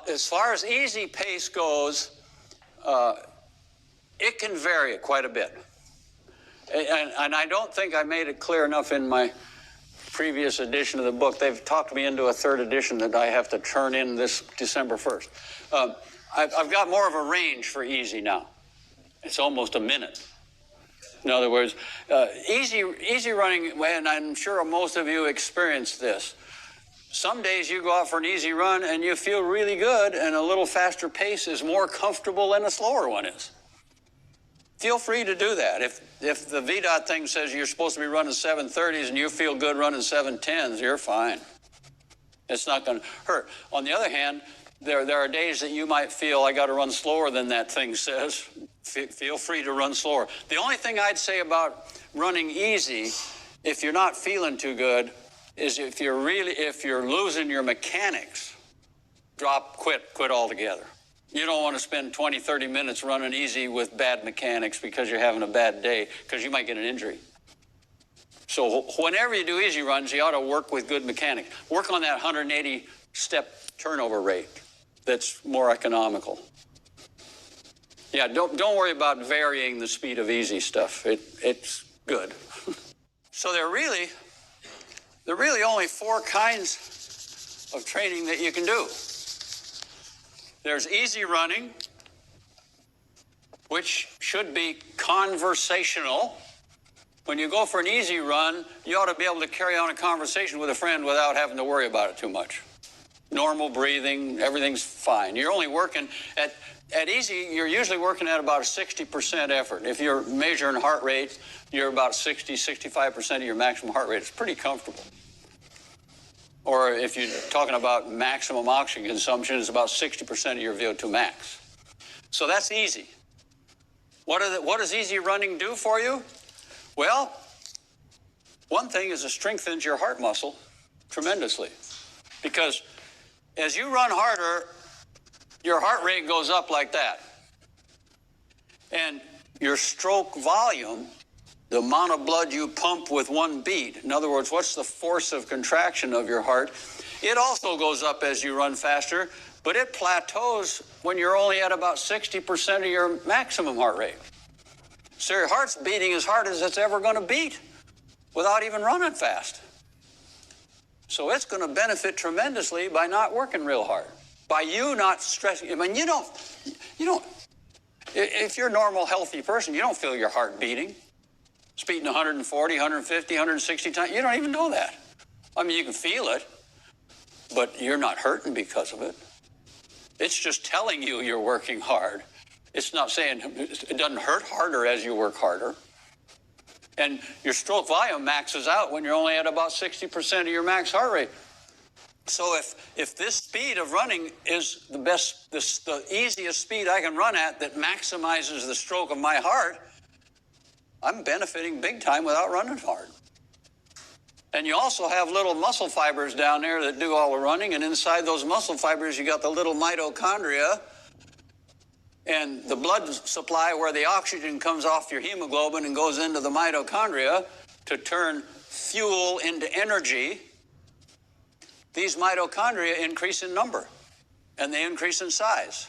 As far as easy pace goes, it can vary quite a bit. And I don't think I made it clear enough in my previous edition of the book. They've talked me into a third edition that I have to turn in this December 1st. I've got more of a range for easy now. It's almost a minute. In other words, easy running, and I'm sure most of you experience this. Some days you go out for an easy run and you feel really good, and a little faster pace is more comfortable than a slower one is. Feel free to do that. If the VDOT thing says you're supposed to be running 7:30s and you feel good running 7:10s, you're fine. It's not going to hurt. On the other hand, there are days that you might feel, I got to run slower than that thing says. Feel free to run slower. The only thing I'd say about running easy, if you're not feeling too good, is if you're losing your mechanics, quit altogether. You don't want to spend 20, 30 minutes running easy with bad mechanics because you're having a bad day, because you might get an injury. So whenever you do easy runs, you ought to work with good mechanics. Work on that 180 step turnover rate. That's more economical. Yeah, don't worry about varying the speed of easy stuff. It's good. So there are really only 4 kinds of training that you can do. There's easy running, which should be conversational. When you go for an easy run, you ought to be able to carry on a conversation with a friend without having to worry about it too much. Normal breathing, everything's fine. You're only working at easy, you're usually working at about a 60% effort. If you're measuring heart rate, you're about 65% of your maximum heart rate. It's pretty comfortable. Or if you're talking about maximum oxygen consumption, it's about 60% of your VO2 max. So that's easy. What does easy running do for you? Well, one thing is it strengthens your heart muscle tremendously. Because as you run harder, your heart rate goes up like that. And your stroke volume, the amount of blood you pump with one beat, in other words, what's the force of contraction of your heart, it also goes up as you run faster, but it plateaus when you're only at about 60% of your maximum heart rate. So your heart's beating as hard as it's ever going to beat without even running fast. So it's going to benefit tremendously by not working real hard, by you not stressing. I mean, you don't, if you're a normal, healthy person, you don't feel your heart beating. It's beating 140, 150, 160 times. You don't even know that. I mean, you can feel it, but you're not hurting because of it. It's just telling you you're working hard. It's not saying it doesn't hurt harder as you work harder. And your stroke volume maxes out when you're only at about 60% of your max heart rate. So if this speed of running is the easiest speed I can run at that maximizes the stroke of my heart, I'm benefiting big time without running hard. And you also have little muscle fibers down there that do all the running, and inside those muscle fibers you got the little mitochondria, and the blood supply where the oxygen comes off your hemoglobin and goes into the mitochondria to turn fuel into energy. These mitochondria increase in number, and they increase in size.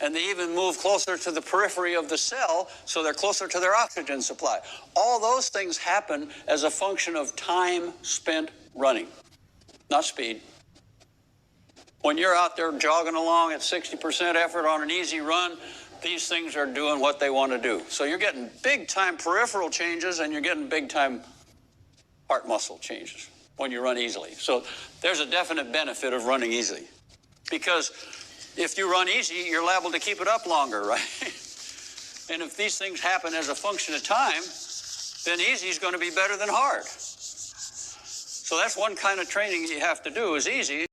And they even move closer to the periphery of the cell, so they're closer to their oxygen supply. All those things happen as a function of time spent running, not speed. When you're out there jogging along at 60% effort on an easy run, these things are doing what they want to do. So you're getting big-time peripheral changes, and you're getting big-time heart muscle changes when you run easily. So there's a definite benefit of running easily. Because if you run easy, you're liable to keep it up longer, right? And if these things happen as a function of time, then easy is going to be better than hard. So that's one kind of training you have to do is easy.